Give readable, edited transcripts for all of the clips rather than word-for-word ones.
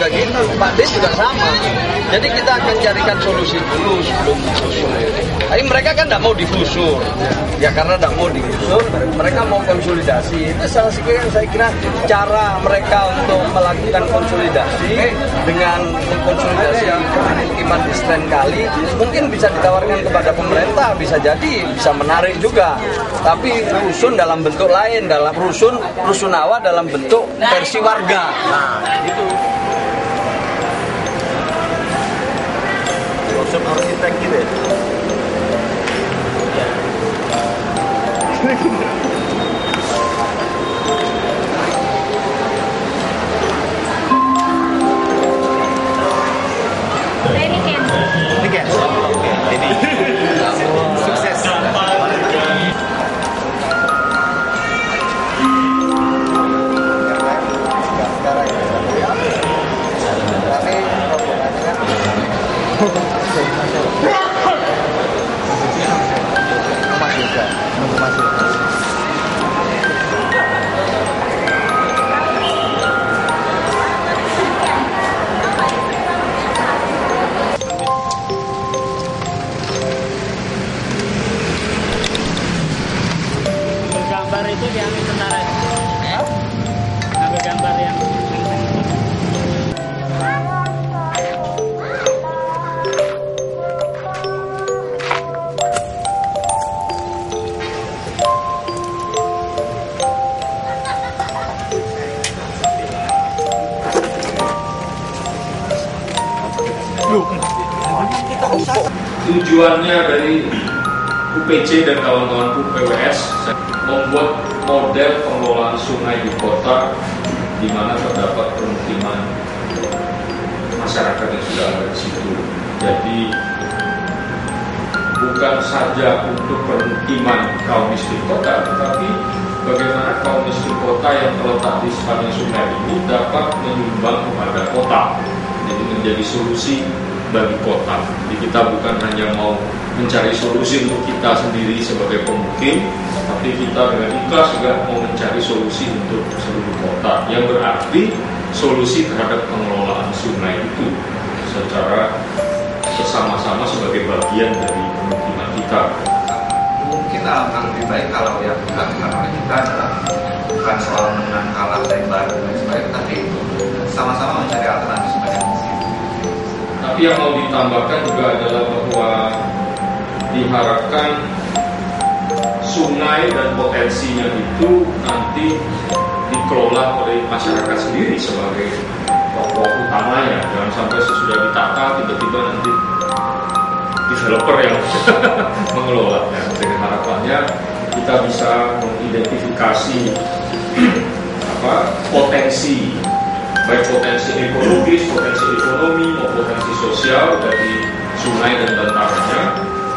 juga gitu, Pak Des juga sama. Jadi kita akan carikan solusi dulu sebelum digusur. Tapi mereka kan tidak mau digusur, ya karena tidak mau digusur, mereka mau konsolidasi. Itu salah satu yang saya kira cara mereka untuk melakukan konsolidasi dengan mengkonsolidasi pemukiman di Sren Kali, mungkin bisa ditawarkan kepada pemerintah, bisa jadi bisa menarik juga. Tapi rusun dalam bentuk lain, dalam rusunawa dalam bentuk versi warga. Nah, itu. Rusun arsitek gitu ya. Sukses. Gambar itu diambil tentara ya? Ambil gambar yang tujuannya dari UPC dan kawan-kawan PWS membuat model pengelolaan sungai di kota di mana terdapat permukiman masyarakat yang sudah ada di situ. Jadi bukan saja untuk permukiman kaum miskin kota, tetapi bagaimana kaum miskin kota yang terletak di sepanjang sungai ini dapat menyumbang kepada kota. Jadi menjadi solusi bagi kota. Jadi kita bukan hanya mau mencari solusi untuk kita sendiri sebagai pemukim, tapi kita dengan ikhlas juga mau mencari solusi untuk seluruh kota, yang berarti solusi terhadap pengelolaan sungai itu secara bersama-sama sebagai bagian dari pemukiman kita. Mungkin alangkah lebih baik kalau yang dilakukan oleh kita adalah bukan soal menang kalah lebar dan lain sebagainya, tapi sama-sama mencari alternatif sebanyak mungkin. Tapi yang mau ditambahkan juga adalah bahwa diharapkan sungai dan potensinya itu nanti dikelola oleh masyarakat sendiri sebagai tokoh utamanya. Jangan sampai sesudah ditata tiba-tiba nanti developer yang mengelola. Ya, dengan harapannya kita bisa mengidentifikasi potensi, baik potensi ekologis, potensi ekonomi maupun potensi sosial dari sungai dan bantarannya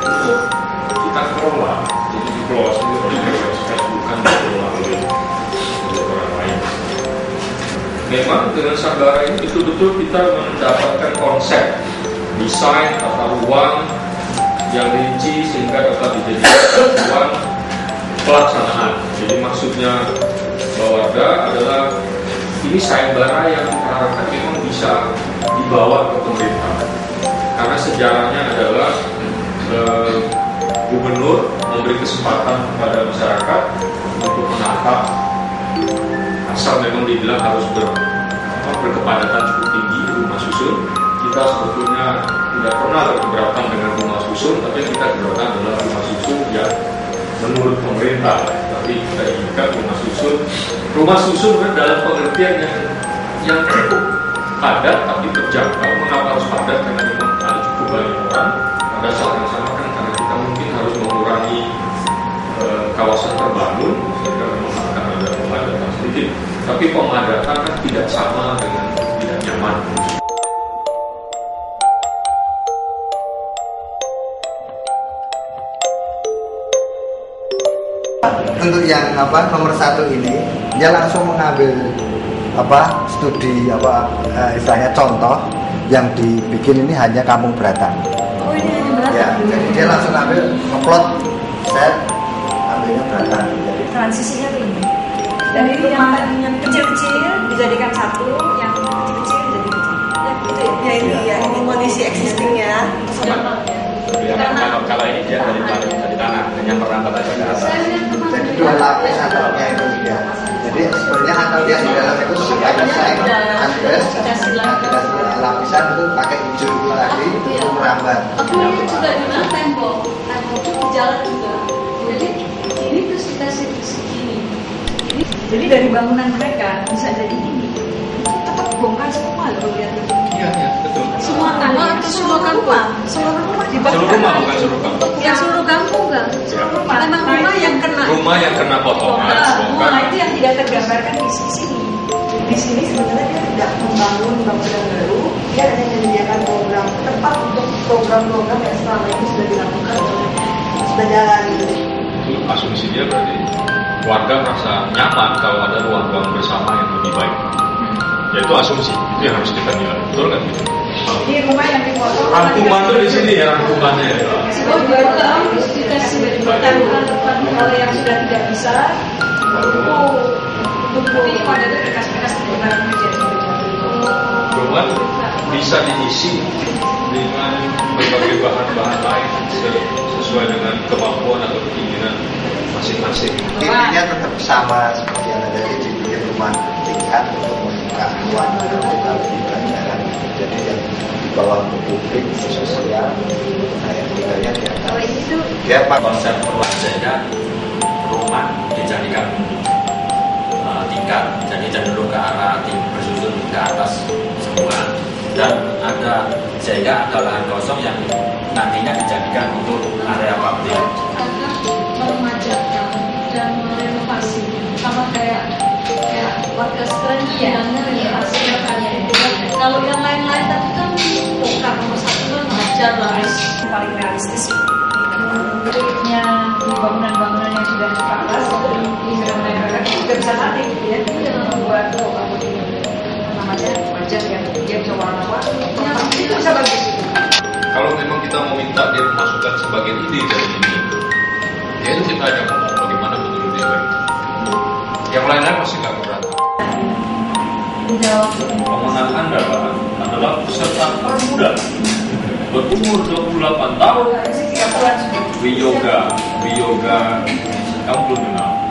untuk kita kelola. Jadi dikelola sendiri oleh masyarakat, bukan dikelola oleh orang lain. Memang dengan Sanggara ini betul-betul kita mendapatkan konsep desain tata ruang yang rinci sehingga dapat dijadikan ruang pelaksanaan. Jadi maksudnya Bawada adalah ini sayembara yang diharapkan memang bisa dibawa ke pemerintah. Karena sejarahnya adalah gubernur memberi kesempatan kepada masyarakat untuk menata, asal memang dibilang harus berkepadatan cukup tinggi rumah susun. Kita sebetulnya tidak pernah berkeberatan dengan rumah susun, tapi yang kita keberatan adalah rumah susun yang menurut pemerintah. Tapi kita inginkan rumah susun dalam pengertian yang cukup padat tapi terjangkau. Mengapa harus padat? Karena memang ada cukup banyak orang. Pada saat yang sama kan karena kita mungkin harus mengurangi kawasan terbangun, sehingga memang akan ada pemadatan sedikit. Tapi pemadatan kan tidak sama dengan tidak nyaman. Untuk yang nomor 1 ini, dia langsung mengambil studi istilahnya contoh yang dibikin ini hanya Kampung Beratang. Oh, ini hanya Beratang. Ya, jadi dia langsung ambil ngeplot set ambilnya Beratang. Jadi transisinya tuh ini. Dari yang kecil-kecil dijadikan satu, yang kecil-kecil jadi kecil. Ya ini kondisi existingnya. Kalau ini dia dari tanah, hanya merambat aja ke atas. Jadi 2 lapis atapnya itu ya. Jadi sebenarnya atapnya di dalam itu sudah selesai asbes. Nah, lapisan itu pakai hijau itu tadi itu merambat. Aku ini juga dengan tembok itu di jalan juga. Jadi ini tuh kita segini. Jadi dari bangunan mereka bisa jadi ini. Tetap bongkar semua loh lihat. Iya, betul. Semua tanah itu semua rumah. Seluruh rumah Seluruh dibakar. rumah bukan seluruh kampung. Ya seluruh kampung kan. Seluruh rumah. Memang rumah yang kena. Rumah yang kena potongan, bongkar. Nah, itu yang tidak tergambarkan di sini. Di sini sebenarnya dia tidak membangun bangunan baru, dia hanya menyediakan program tempat untuk program-program yang selama ini sudah dilakukan sudah jalan gitu. Itu asumsi dia berarti warga merasa nyaman kalau ada ruang bersama yang lebih baik. Ya itu asumsi, itu yang harus kita nilai, betul kan? Ini rumah yang dipotong. Rangkuman tuh di sini ya, rangkumannya ya. Oh juga harus dikasih bertaruhan Kalau yang sudah tidak bisa, untuk ini pada itu bekas-bekas barang kerja. Rumah bisa diisi dengan berbagai bahan-bahan lain sesuai dengan kemampuan atau keinginan masing-masing. Intinya tetap sama seperti yang ada di bikin rumah tingkat untuk membuka ruang untuk kita lebih berjalan. Jadi yang di bawah publik sosial, saya tinggalnya di atas. Kalau ini tuh Dia pak konsep perwajanya rumah dijadikan tingkat, jadi cenderung ke arah bersusun ke atas semua, dan ada sehingga ada lahan kosong yang nantinya dijadikan untuk area pabrik. karena meremajakan dan merenovasi sama kayak warga sekarang bilangnya renovasi kalau yang lain-lain tadi kan bongkar nomor satu kan wajar lah paling realistis bentuknya bangunan-bangunan yang sudah dipakas di mereka juga bisa mati gitu ya membuat namanya wajar ya dia bisa warna-warni itu bisa bagus. Kalau memang kita mau minta dia memasukkan sebagian ide dari ini, ya itu kita ajak ngomong bagaimana menurut dia baik. Yang lain-lain pasti nggak keberatan. Bangunan Anda adalah peserta termuda berumur 28 tahun. Wiyoga, kamu belum kenal.